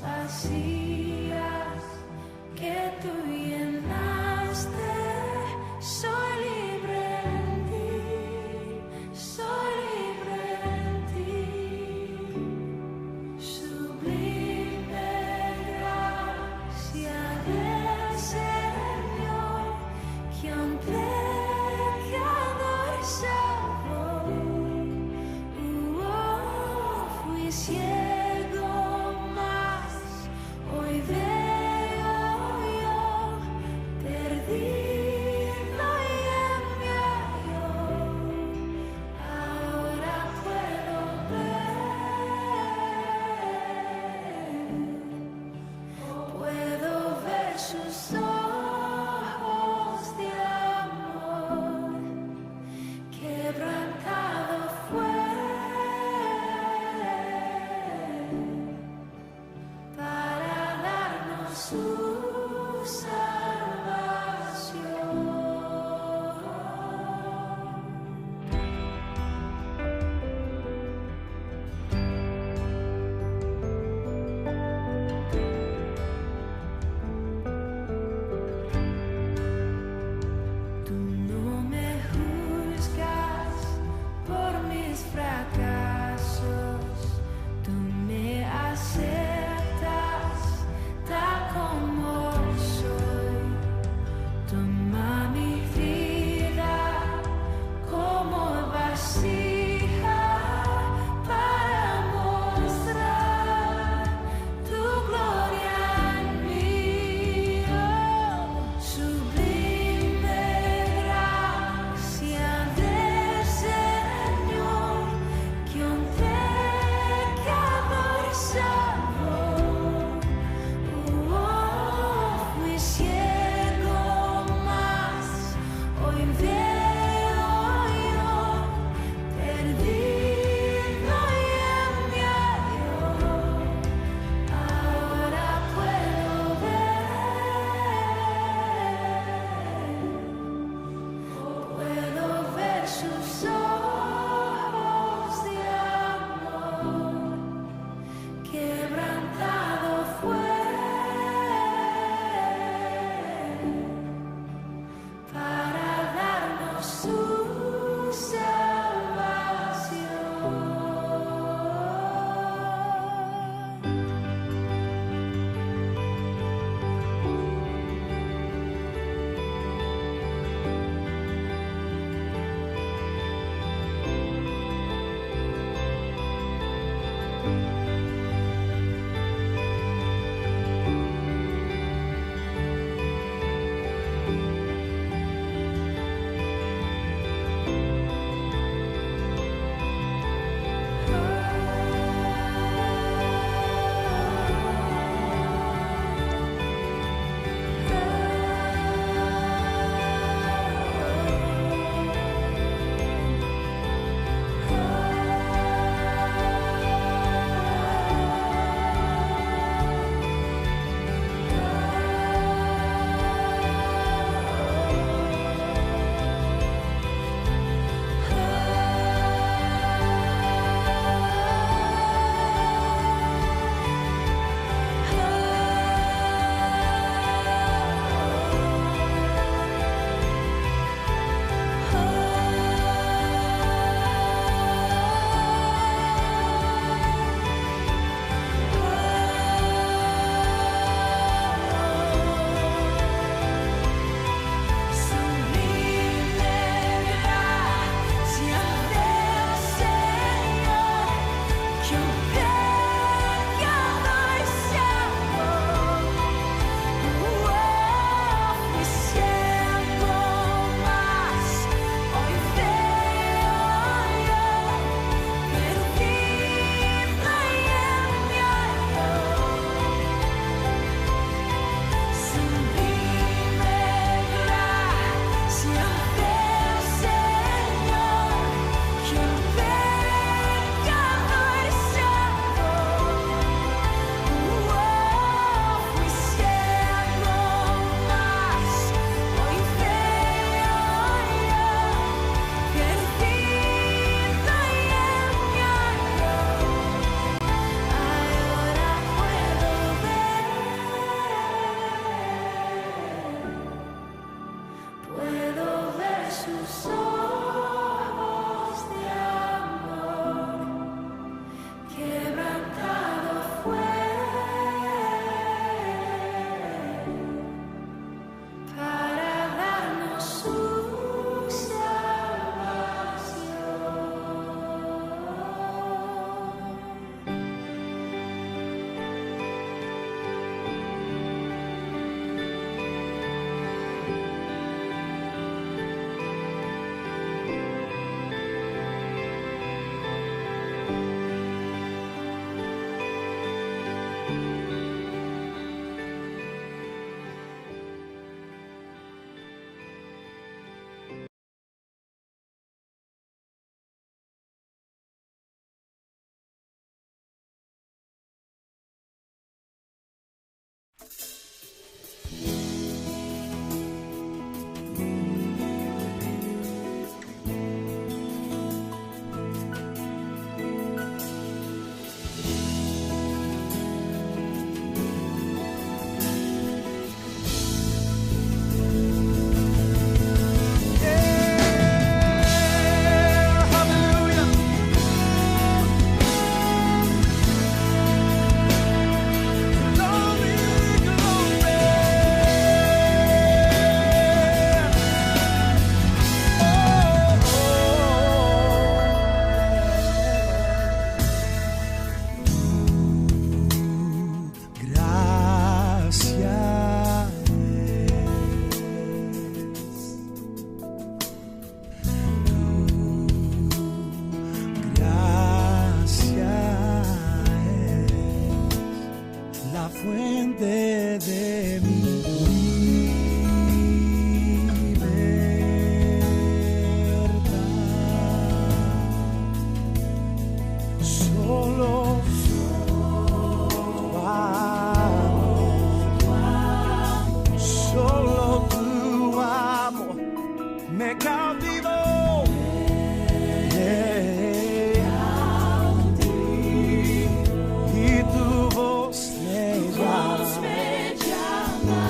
vacías que tú llenaste. Soy libre en ti, soy libre en ti. Sublime gracia del Señor, que a un pecador salvó. Fui ciego, mas hoy veo yo, perdido y en mi halló. Ahora puedo ver sus ojos de amor. Quebrantado fue para darnos su salvación. Tú no me juzgas por mis fracasos, tú me aceptas tal como la fuente de mi libertad. Solo tu amor, solo tu amor me cautivó. Y tu voz me llama.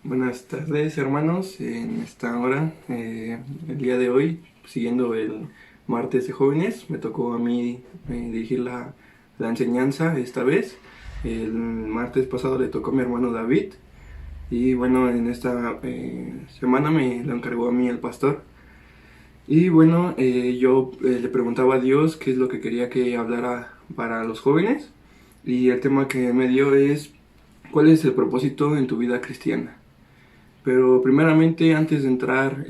Buenas tardes, hermanos. En esta hora, el día de hoy, siguiendo el martes de jóvenes, me tocó a mí dirigir la enseñanza esta vez. El martes pasado le tocó a mi hermano David. Y bueno, en esta semana me lo encargó a mí el pastor. Y bueno, yo le preguntaba a Dios qué es lo que quería que hablara para los jóvenes. Y el tema que me dio es: ¿cuál es el propósito en tu vida cristiana? Pero primeramente, antes de entrar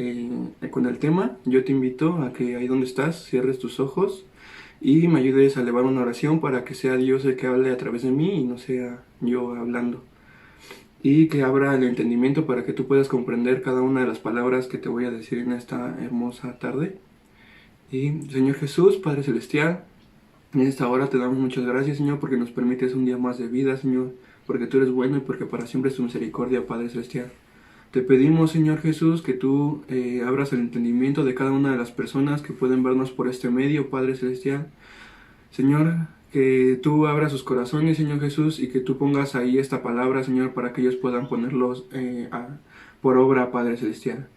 con el tema, yo te invito a que ahí donde estás cierres tus ojos y me ayudes a elevar una oración para que sea Dios el que hable a través de mí y no sea yo hablando. Y que abra el entendimiento para que tú puedas comprender cada una de las palabras que te voy a decir en esta hermosa tarde. Y Señor Jesús, Padre Celestial, en esta hora te damos muchas gracias, Señor, porque nos permites un día más de vida, Señor, porque tú eres bueno y porque para siempre es tu misericordia, Padre Celestial. Te pedimos, Señor Jesús, que tú abras el entendimiento de cada una de las personas que pueden vernos por este medio, Padre Celestial. Señor, que tú abras sus corazones, Señor Jesús, y que tú pongas ahí esta palabra, Señor, para que ellos puedan ponerlos por obra, Padre Celestial.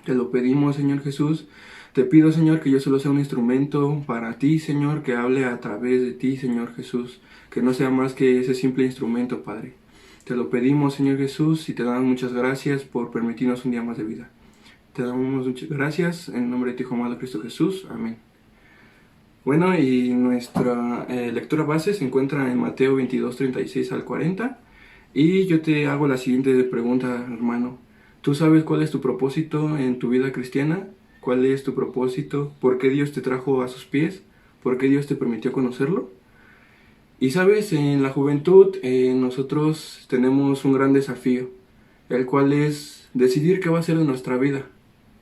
Te lo pedimos, Señor Jesús. Te pido, Señor, que yo solo sea un instrumento para ti, Señor, que hable a través de ti, Señor Jesús. Que no sea más que ese simple instrumento, Padre. Te lo pedimos, Señor Jesús, y te damos muchas gracias por permitirnos un día más de vida. Te damos muchas gracias en el nombre de tu Hijo amado Cristo Jesús. Amén. Bueno, y nuestra lectura base se encuentra en Mateo 22, 36 al 40. Y yo te hago la siguiente pregunta, hermano. ¿Tú sabes cuál es tu propósito en tu vida cristiana? ¿Cuál es tu propósito? ¿Por qué Dios te trajo a sus pies? ¿Por qué Dios te permitió conocerlo? Y sabes, en la juventud nosotros tenemos un gran desafío, el cual es decidir qué va a ser de nuestra vida.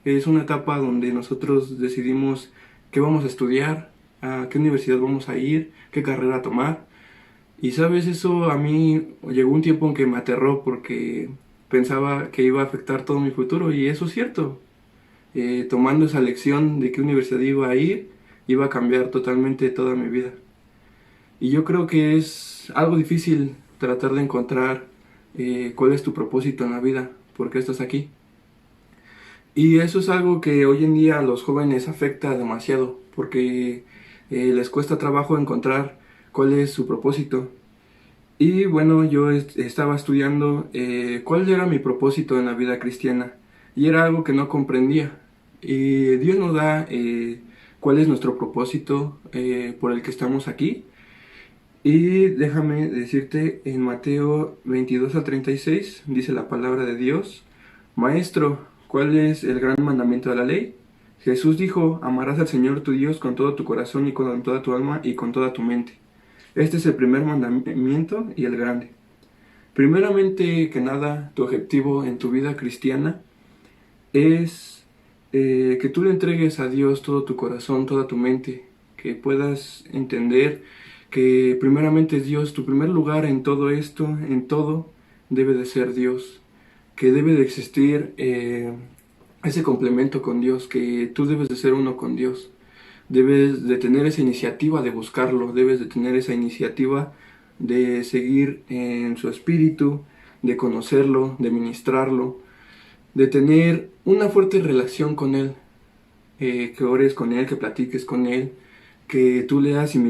Es una etapa donde nosotros decidimos qué vamos a estudiar, a qué universidad vamos a ir, qué carrera tomar. Y sabes, eso a mí llegó un tiempo en que me aterró porque pensaba que iba a afectar todo mi futuro, y eso es cierto. Tomando esa lección de qué universidad iba a ir, iba a cambiar totalmente toda mi vida. Y yo creo que es algo difícil tratar de encontrar cuál es tu propósito en la vida, por qué estás aquí. Y eso es algo que hoy en día a los jóvenes afecta demasiado, porque les cuesta trabajo encontrar cuál es su propósito. Y bueno, yo estaba estudiando cuál era mi propósito en la vida cristiana, y era algo que no comprendía. Y Dios nos da cuál es nuestro propósito por el que estamos aquí. Y déjame decirte, en Mateo 22 al 36 dice la palabra de Dios: Maestro, ¿cuál es el gran mandamiento de la ley? Jesús dijo: amarás al Señor tu Dios con todo tu corazón y con toda tu alma y con toda tu mente. Este es el primer mandamiento y el grande. Primeramente que nada, tu objetivo en tu vida cristiana es que tú le entregues a Dios todo tu corazón, toda tu mente, que puedas entender que primeramente es Dios, tu primer lugar en todo esto, en todo, debe de ser Dios, que debe de existir ese complemento con Dios, que tú debes de ser uno con Dios, debes de tener esa iniciativa de buscarlo, debes de tener esa iniciativa de seguir en su espíritu, de conocerlo, de ministrarlo, de tener una fuerte relación con Él, que ores con Él, que platiques con Él, que tú leas y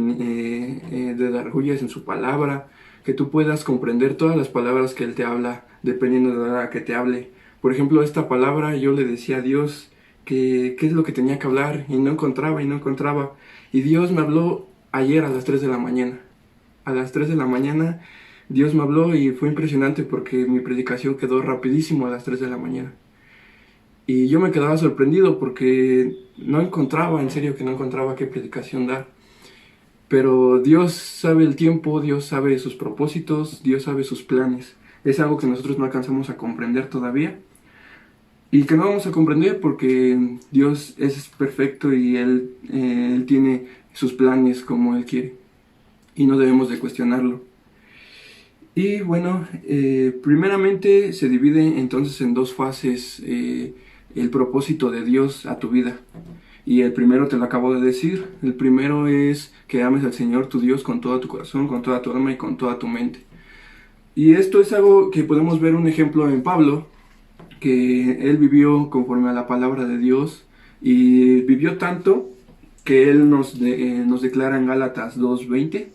desarrolles en su palabra, que tú puedas comprender todas las palabras que Él te habla, dependiendo de la hora que te hable. Por ejemplo, esta palabra yo le decía a Dios que qué es lo que tenía que hablar, y no encontraba. Y Dios me habló ayer a las 3 de la mañana. A las 3 de la mañana Dios me habló y fue impresionante porque mi predicación quedó rapidísimo a las 3 de la mañana. Y yo me quedaba sorprendido porque no encontraba, en serio que no encontraba qué predicación dar. Pero Dios sabe el tiempo, Dios sabe sus propósitos, Dios sabe sus planes. Es algo que nosotros no alcanzamos a comprender todavía. Y que no vamos a comprender porque Dios es perfecto y Él tiene sus planes como Él quiere. Y no debemos de cuestionarlo. Y bueno, primeramente se divide entonces en dos fases el propósito de Dios a tu vida. Y el primero te lo acabo de decir. El primero es que ames al Señor tu Dios con todo tu corazón, con toda tu alma y con toda tu mente. Y esto es algo que podemos ver un ejemplo en Pablo, que él vivió conforme a la palabra de Dios y vivió tanto que él nos declara en Gálatas 2:20: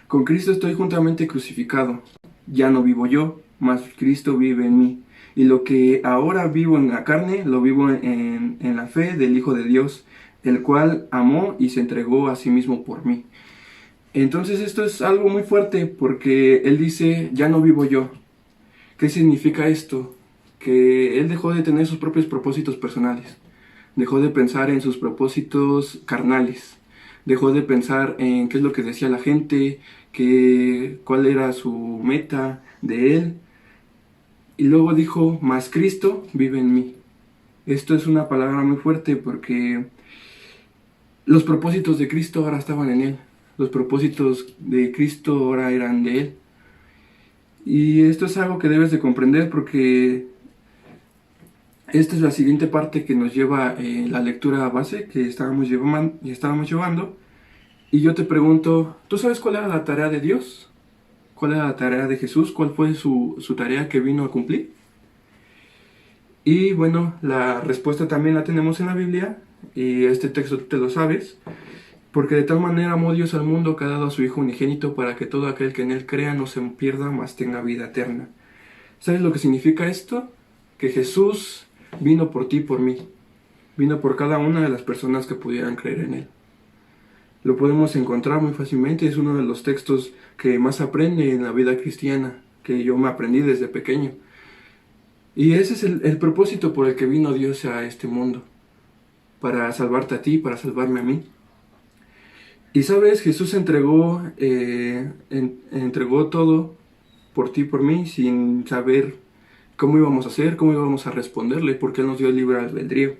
con Cristo estoy juntamente crucificado, ya no vivo yo, mas Cristo vive en mí. Y lo que ahora vivo en la carne, lo vivo en la fe del Hijo de Dios, el cual amó y se entregó a sí mismo por mí. Entonces esto es algo muy fuerte porque él dice, ya no vivo yo. ¿Qué significa esto? Que él dejó de tener sus propios propósitos personales, dejó de pensar en sus propósitos carnales, dejó de pensar en qué es lo que decía la gente, cuál era su meta de él. Y luego dijo, mas Cristo vive en mí. Esto es una palabra muy fuerte porque los propósitos de Cristo ahora estaban en él. Los propósitos de Cristo ahora eran de él. Y esto es algo que debes de comprender porque esta es la siguiente parte que nos lleva la lectura base que estábamos llevando. Y yo te pregunto, ¿tú sabes cuál era la tarea de Dios? ¿Cuál era la tarea de Jesús? ¿Cuál fue su tarea que vino a cumplir? Y bueno, la respuesta también la tenemos en la Biblia, y este texto te lo sabes. Porque de tal manera amó Dios al mundo que ha dado a su Hijo unigénito para que todo aquel que en él crea no se pierda, mas tenga vida eterna. ¿Sabes lo que significa esto? Que Jesús vino por ti y por mí. Vino por cada una de las personas que pudieran creer en él. Lo podemos encontrar muy fácilmente, es uno de los textos que más aprende en la vida cristiana, que yo me aprendí desde pequeño. Y ese es el propósito por el que vino Dios a este mundo, para salvarte a ti, para salvarme a mí. Y sabes, Jesús entregó todo por ti y por mí, sin saber cómo íbamos a hacer, cómo íbamos a responderle, porque Él nos dio el libre albedrío.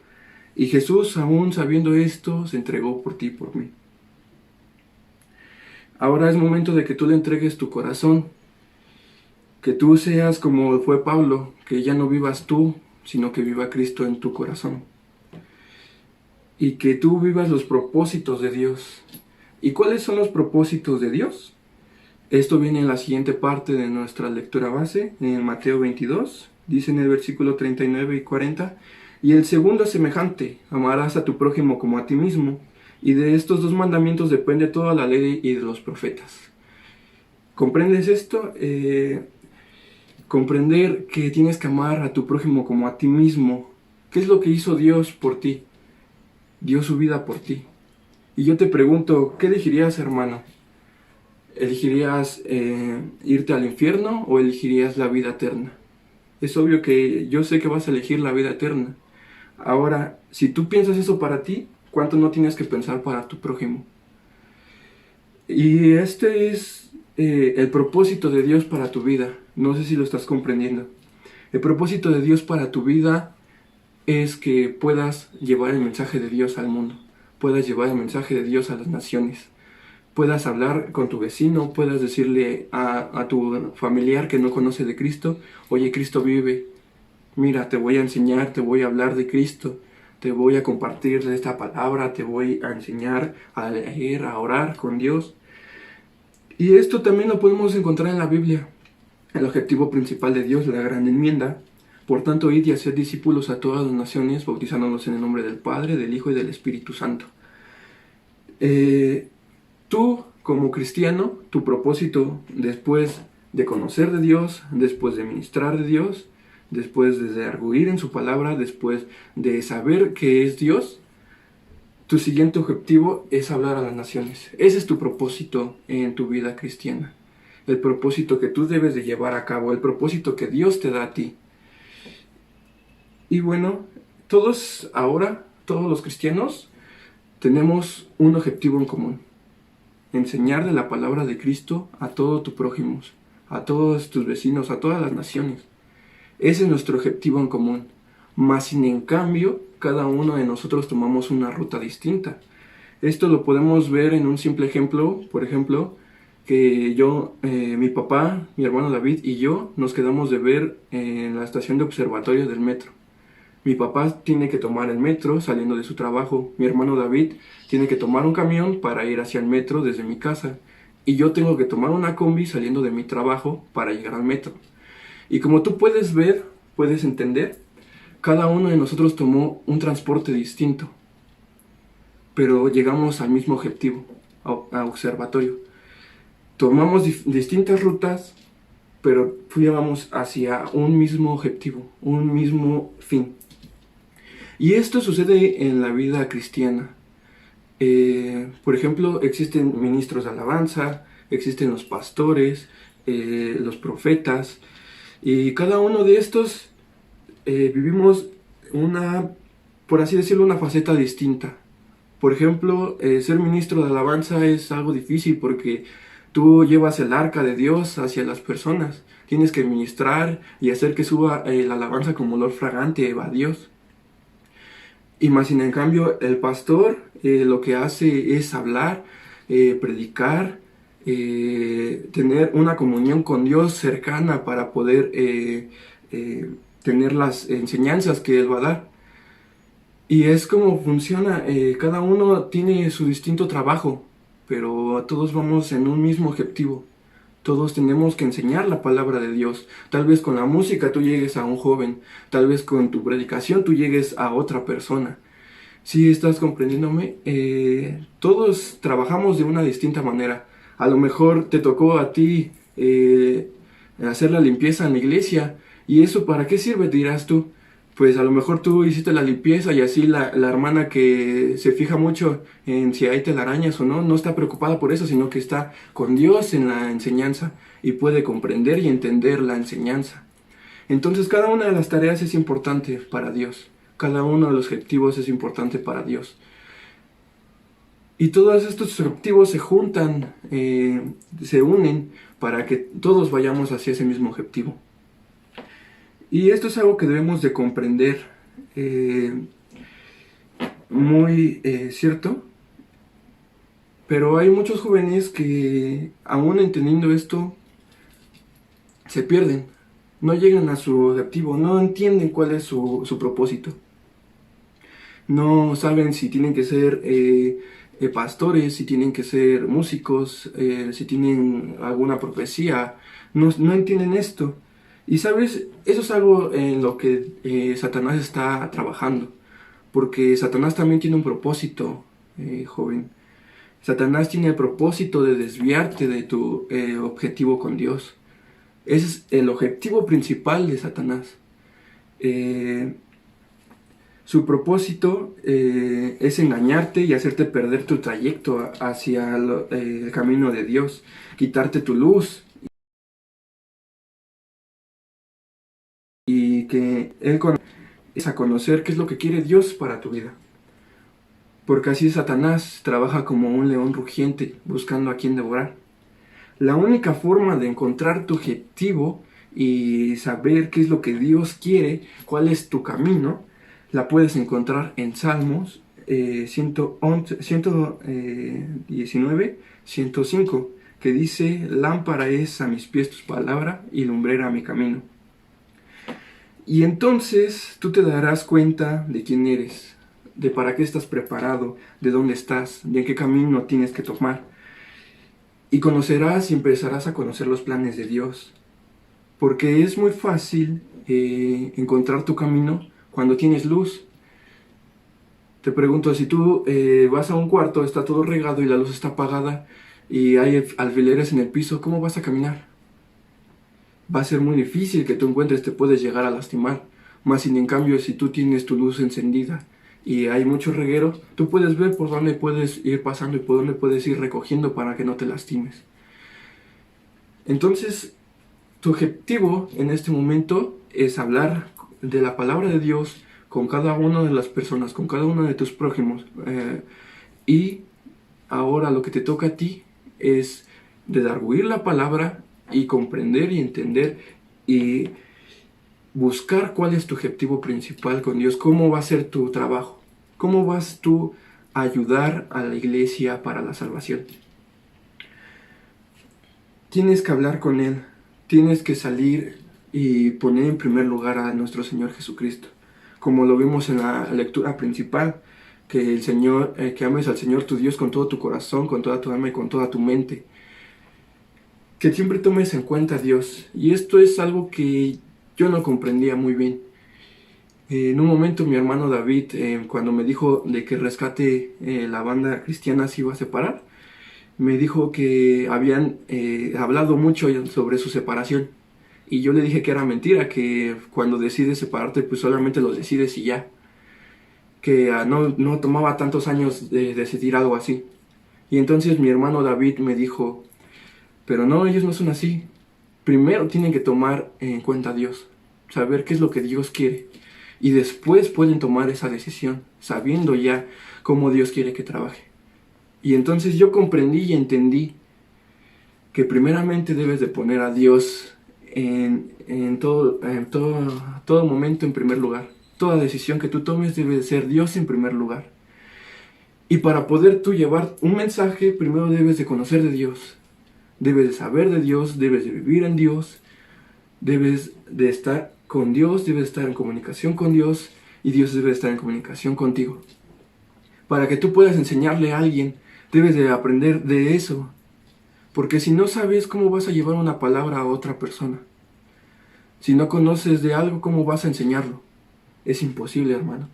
Y Jesús, aún sabiendo esto, se entregó por ti y por mí. Ahora es momento de que tú le entregues tu corazón, que tú seas como fue Pablo, que ya no vivas tú, sino que viva Cristo en tu corazón. Y que tú vivas los propósitos de Dios. ¿Y cuáles son los propósitos de Dios? Esto viene en la siguiente parte de nuestra lectura base, en Mateo 22, dice en el versículo 39 y 40, y el segundo es semejante, amarás a tu prójimo como a ti mismo. Y de estos dos mandamientos depende toda la ley y de los profetas. ¿Comprendes esto? Comprender que tienes que amar a tu prójimo como a ti mismo. ¿Qué es lo que hizo Dios por ti? Dio su vida por ti. Y yo te pregunto, ¿qué elegirías, hermano? ¿Elegirías irte al infierno o elegirías la vida eterna? Es obvio que yo sé que vas a elegir la vida eterna. Ahora, si tú piensas eso para ti, ¿cuánto no tienes que pensar para tu prójimo? Y este es el propósito de Dios para tu vida. No sé si lo estás comprendiendo. El propósito de Dios para tu vida es que puedas llevar el mensaje de Dios al mundo. Puedas llevar el mensaje de Dios a las naciones. Puedas hablar con tu vecino, puedas decirle a tu familiar que no conoce de Cristo, oye, Cristo vive. Mira, te voy a enseñar, te voy a hablar de Cristo. Te voy a compartir de esta palabra, te voy a enseñar a leer, a orar con Dios. Y esto también lo podemos encontrar en la Biblia. El objetivo principal de Dios, la gran enmienda. Por tanto, id y haced discípulos a todas las naciones, bautizándolos en el nombre del Padre, del Hijo y del Espíritu Santo. Tú, como cristiano, tu propósito después de conocer de Dios, después de ministrar de Dios, después de arguir en su palabra, después de saber que es Dios, tu siguiente objetivo es hablar a las naciones. Ese es tu propósito en tu vida cristiana. El propósito que tú debes de llevar a cabo, el propósito que Dios te da a ti. Y bueno, todos los cristianos, tenemos un objetivo en común. Enseñar de la palabra de Cristo a todos tus prójimos, a todos tus vecinos, a todas las naciones. Ese es nuestro objetivo en común. Mas sin en cambio, cada uno de nosotros tomamos una ruta distinta. Esto lo podemos ver en un simple ejemplo. Por ejemplo, que mi papá, mi hermano David y yo nos quedamos de ver en la estación de observatorio del metro. Mi papá tiene que tomar el metro saliendo de su trabajo. Mi hermano David tiene que tomar un camión para ir hacia el metro desde mi casa. Y yo tengo que tomar una combi saliendo de mi trabajo para llegar al metro. Y como tú puedes ver, puedes entender, cada uno de nosotros tomó un transporte distinto, pero llegamos al mismo objetivo, a observatorio. Tomamos distintas rutas, pero íbamos hacia un mismo objetivo, un mismo fin. Y esto sucede en la vida cristiana. Por ejemplo, existen ministros de alabanza, existen los pastores, los profetas, y cada uno de estos vivimos por así decirlo, una faceta distinta. Por ejemplo, ser ministro de alabanza es algo difícil porque tú llevas el arca de Dios hacia las personas. Tienes que ministrar y hacer que suba la alabanza como olor fragante a Dios. Y más sin en cambio, el pastor lo que hace es hablar, predicar, tener una comunión con Dios cercana para poder tener las enseñanzas que Él va a dar. Y es como funciona, cada uno tiene su distinto trabajo, pero todos vamos en un mismo objetivo. Todos tenemos que enseñar la palabra de Dios. Tal vez con la música tú llegues a un joven, tal vez con tu predicación tú llegues a otra persona. Si estás comprendiéndome, todos trabajamos de una distinta manera. A lo mejor te tocó a ti hacer la limpieza en la iglesia. ¿Y eso para qué sirve, dirás tú? Pues a lo mejor tú hiciste la limpieza y así la hermana que se fija mucho en si hay telarañas o no está preocupada por eso, sino que está con Dios en la enseñanza y puede comprender y entender la enseñanza. Entonces cada una de las tareas es importante para Dios, cada uno de los objetivos es importante para Dios. Y todos estos objetivos se juntan, se unen para que todos vayamos hacia ese mismo objetivo. Y esto es algo que debemos de comprender, muy cierto, pero hay muchos jóvenes que aún entendiendo esto se pierden, no llegan a su objetivo, no entienden cuál es su propósito, no saben si tienen que ser pastores, si tienen que ser músicos, si tienen alguna profecía, no entienden esto. Y sabes, eso es algo en lo que Satanás está trabajando, porque Satanás también tiene un propósito, joven. Satanás tiene el propósito de desviarte de tu objetivo con Dios. Ese es el objetivo principal de Satanás. Su propósito es engañarte y hacerte perder tu trayecto hacia el camino de Dios, quitarte tu luz. Y que Él es a conocer qué es lo que quiere Dios para tu vida. Porque así Satanás trabaja como un león rugiente buscando a quien devorar. La única forma de encontrar tu objetivo y saber qué es lo que Dios quiere, cuál es tu camino, la puedes encontrar en Salmos 119, 105, que dice: lámpara es a mis pies tu palabra y lumbrera a mi camino. Y entonces tú te darás cuenta de quién eres, de para qué estás preparado, de dónde estás, de qué camino tienes que tomar. Y conocerás y empezarás a conocer los planes de Dios. Porque es muy fácil encontrar tu camino cuando tienes luz. Te pregunto, si tú vas a un cuarto, está todo regado y la luz está apagada y hay alfileres en el piso, ¿cómo vas a caminar? Va a ser muy difícil que tú encuentres, te puedes llegar a lastimar. Más sin en cambio, si tú tienes tu luz encendida y hay mucho reguero, tú puedes ver por dónde puedes ir pasando y por dónde puedes ir recogiendo para que no te lastimes. Entonces, tu objetivo en este momento es hablar de la palabra de Dios con cada una de las personas, con cada uno de tus prójimos. Y ahora lo que te toca a ti es redarguir la palabra y comprender y entender y buscar cuál es tu objetivo principal con Dios, cómo va a ser tu trabajo, cómo vas tú a ayudar a la iglesia para la salvación. Tienes que hablar con Él, tienes que salir y poner en primer lugar a nuestro Señor Jesucristo, como lo vimos en la lectura principal, que que ames al Señor tu Dios con todo tu corazón, con toda tu alma y con toda tu mente. Que siempre tomes en cuenta a Dios. Y esto es algo que yo no comprendía muy bien. En un momento mi hermano David, cuando me dijo de que Rescate, la banda cristiana, se iba a separar, me dijo que habían hablado mucho sobre su separación. Y yo le dije que era mentira, que cuando decides separarte, pues solamente lo decides y ya. Que no tomaba tantos años de decidir algo así. Y entonces mi hermano David me dijo, pero no, ellos no son así. Primero tienen que tomar en cuenta a Dios, saber qué es lo que Dios quiere. Y después pueden tomar esa decisión, sabiendo ya cómo Dios quiere que trabaje. Y entonces yo comprendí y entendí que primeramente debes de poner a Dios en todo momento en primer lugar. Toda decisión que tú tomes debe de ser Dios en primer lugar. Y para poder tú llevar un mensaje, primero debes de conocer de Dios. Debes de saber de Dios, debes de vivir en Dios, debes de estar con Dios, debes de estar en comunicación con Dios y Dios debe de estar en comunicación contigo. Para que tú puedas enseñarle a alguien, debes de aprender de eso. Porque si no sabes, ¿cómo vas a llevar una palabra a otra persona? Si no conoces de algo, ¿cómo vas a enseñarlo? Es imposible, hermano.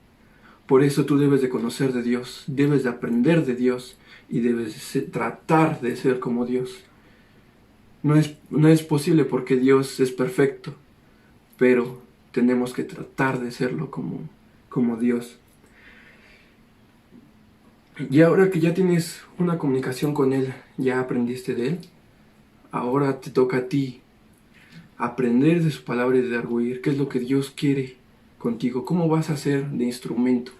Por eso tú debes de conocer de Dios, debes de aprender de Dios y debes de tratar de ser como Dios. No es posible porque Dios es perfecto, pero tenemos que tratar de serlo como Dios. Y ahora que ya tienes una comunicación con Él, ya aprendiste de Él, ahora te toca a ti aprender de su palabra y de arguir qué es lo que Dios quiere contigo, cómo vas a ser de instrumento.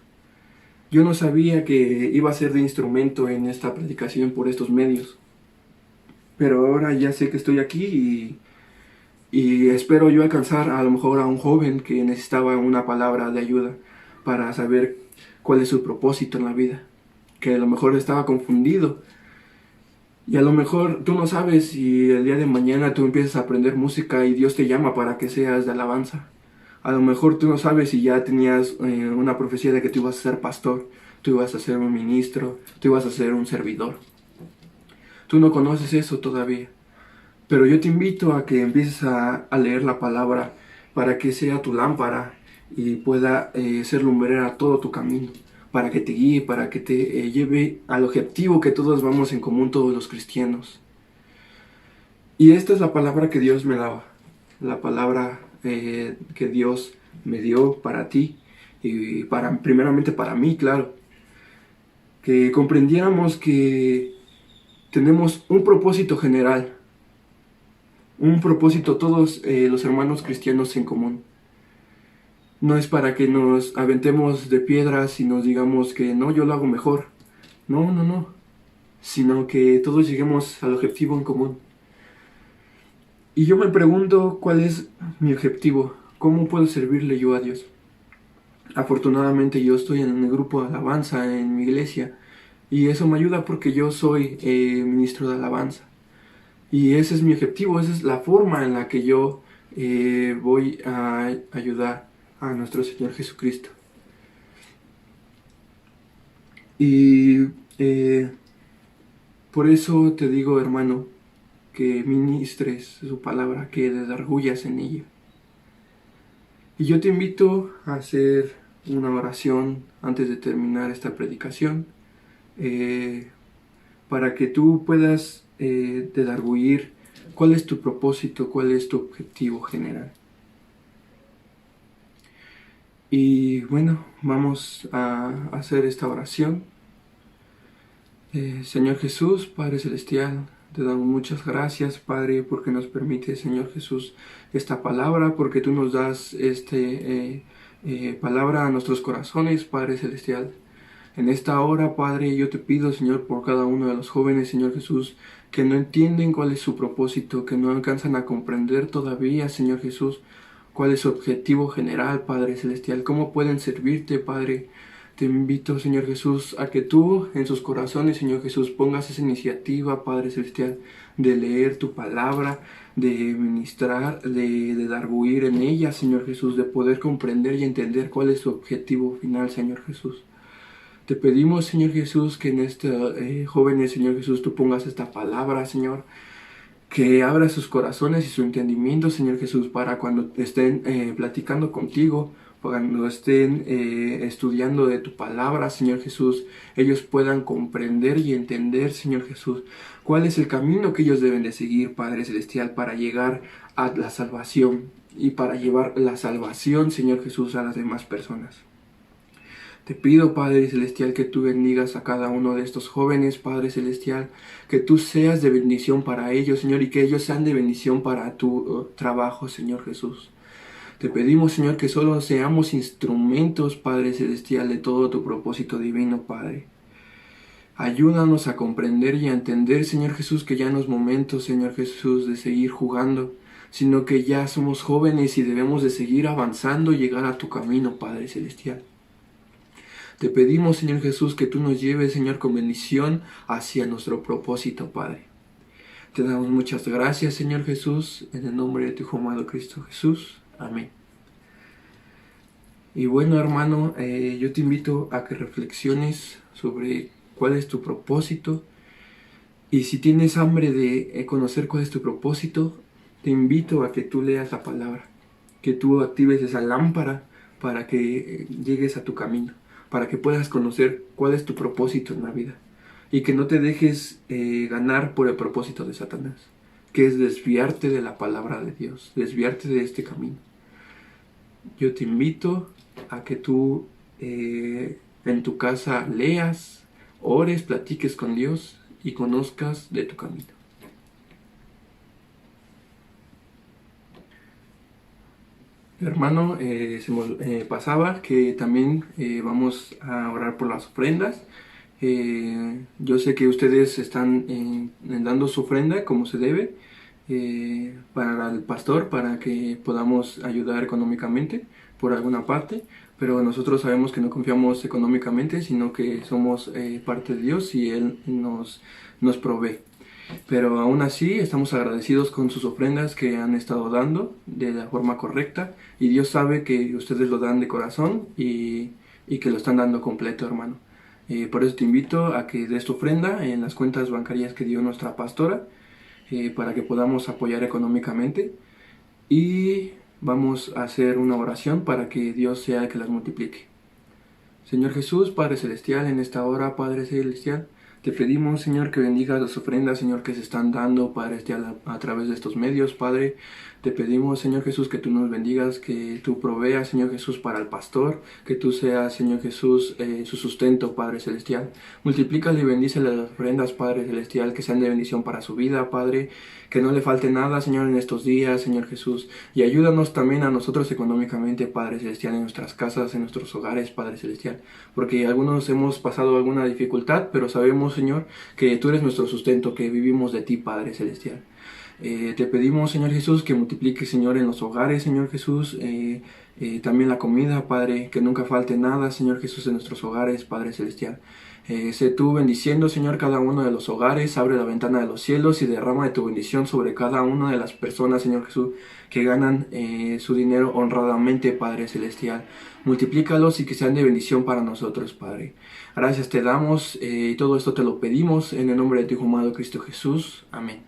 Yo no sabía que iba a ser de instrumento en esta predicación por estos medios, pero ahora ya sé que estoy aquí y espero yo alcanzar a lo mejor a un joven que necesitaba una palabra de ayuda para saber cuál es su propósito en la vida, que a lo mejor estaba confundido. Y a lo mejor tú no sabes si el día de mañana tú empiezas a aprender música y Dios te llama para que seas de alabanza. A lo mejor tú no sabes si ya tenías una profecía de que tú ibas a ser pastor, tú ibas a ser un ministro, tú ibas a ser un servidor. Tú no conoces eso todavía. Pero yo te invito a que empieces a leer la palabra para que sea tu lámpara y pueda ser lumbrera a todo tu camino. Para que te guíe, para que te lleve al objetivo que todos vamos en común, todos los cristianos. Y esta es la palabra que Dios me daba. La palabra que Dios me dio para ti y primeramente para mí, claro. Que comprendiéramos que tenemos un propósito general, un propósito todos los hermanos cristianos en común. No es para que nos aventemos de piedras y nos digamos que no, yo lo hago mejor. No. Sino que todos lleguemos al objetivo en común. Y yo me pregunto cuál es mi objetivo, cómo puedo servirle yo a Dios. Afortunadamente yo estoy en el grupo de alabanza en mi iglesia y eso me ayuda porque yo soy ministro de alabanza. Y ese es mi objetivo, esa es la forma en la que yo voy a ayudar a nuestro Señor Jesucristo. Y por eso te digo, hermano, que ministres su palabra, que desargullas en ella. Y yo te invito a hacer una oración antes de terminar esta predicación, para que tú puedas desargullir cuál es tu propósito, cuál es tu objetivo general. Y bueno, vamos a hacer esta oración. Señor Jesús, Padre Celestial, te damos muchas gracias, Padre, porque nos permite, Señor Jesús, esta palabra, porque tú nos das esta palabra a nuestros corazones, Padre Celestial. En esta hora, Padre, yo te pido, Señor, por cada uno de los jóvenes, Señor Jesús, que no entienden cuál es su propósito, que no alcanzan a comprender todavía, Señor Jesús, cuál es su objetivo general, Padre Celestial, cómo pueden servirte, Padre. Te invito, Señor Jesús, a que tú en sus corazones, Señor Jesús, pongas esa iniciativa, Padre Celestial, de leer tu palabra, de ministrar, de darguir en ella, Señor Jesús, de poder comprender y entender cuál es su objetivo final, Señor Jesús. Te pedimos, Señor Jesús, que en jóvenes, Señor Jesús, tú pongas esta palabra, Señor, que abra sus corazones y su entendimiento, Señor Jesús, para cuando estén platicando contigo, cuando estén estudiando de tu palabra, Señor Jesús, ellos puedan comprender y entender, Señor Jesús, cuál es el camino que ellos deben de seguir, Padre Celestial, para llegar a la salvación y para llevar la salvación, Señor Jesús, a las demás personas. Te pido, Padre Celestial, que tú bendigas a cada uno de estos jóvenes, Padre Celestial, que tú seas de bendición para ellos, Señor, y que ellos sean de bendición para tu trabajo, Señor Jesús. Te pedimos, Señor, que solo seamos instrumentos, Padre Celestial, de todo tu propósito divino, Padre. Ayúdanos a comprender y a entender, Señor Jesús, que ya no es momento, Señor Jesús, de seguir jugando, sino que ya somos jóvenes y debemos de seguir avanzando y llegar a tu camino, Padre Celestial. Te pedimos, Señor Jesús, que tú nos lleves, Señor, con bendición hacia nuestro propósito, Padre. Te damos muchas gracias, Señor Jesús, en el nombre de tu Hijo amado Cristo Jesús. Amén. Y bueno, hermano, yo te invito a que reflexiones sobre cuál es tu propósito. Y si tienes hambre de conocer cuál es tu propósito, te invito a que tú leas la palabra, que tú actives esa lámpara para que llegues a tu camino, para que puedas conocer cuál es tu propósito en la vida y que no te dejes ganar por el propósito de Satanás, que es desviarte de la palabra de Dios, desviarte de este camino. Yo te invito a que tú en tu casa leas, ores, platiques con Dios y conozcas de tu camino. Hermano, se me pasaba que también vamos a orar por las ofrendas. Yo sé que ustedes están dando su ofrenda como se debe para el pastor, para que podamos ayudar económicamente por alguna parte, pero nosotros sabemos que no confiamos económicamente, sino que somos parte de Dios y Él nos provee. Pero aún así estamos agradecidos con sus ofrendas que han estado dando de la forma correcta, y Dios sabe que ustedes lo dan de corazón y que lo están dando completo, hermano. Por eso te invito a que des tu ofrenda en las cuentas bancarias que dio nuestra pastora, para que podamos apoyar económicamente, y vamos a hacer una oración para que Dios sea el que las multiplique. Señor Jesús, Padre Celestial, en esta hora, Padre Celestial, te pedimos, Señor, que bendigas las ofrendas, Señor, que se están dando, Padre Celestial, a través de estos medios, Padre. Te pedimos, Señor Jesús, que tú nos bendigas, que tú proveas, Señor Jesús, para el pastor, que tú seas, Señor Jesús, su sustento, Padre Celestial. Multiplícale y bendícele las ofrendas, Padre Celestial, que sean de bendición para su vida, Padre. Que no le falte nada, Señor, en estos días, Señor Jesús. Y ayúdanos también a nosotros económicamente, Padre Celestial, en nuestras casas, en nuestros hogares, Padre Celestial. Porque algunos hemos pasado alguna dificultad, pero sabemos, Señor, que tú eres nuestro sustento, que vivimos de ti, Padre Celestial. Te pedimos, Señor Jesús, que multiplique, Señor, en los hogares, Señor Jesús, también la comida, Padre, que nunca falte nada, Señor Jesús, en nuestros hogares, Padre Celestial. Sé tú bendiciendo, Señor, cada uno de los hogares, abre la ventana de los cielos y derrama de tu bendición sobre cada una de las personas, Señor Jesús, que ganan su dinero honradamente, Padre Celestial. Multiplícalos y que sean de bendición para nosotros, Padre. Gracias te damos y todo esto te lo pedimos en el nombre de tu Hijo amado Cristo Jesús. Amén.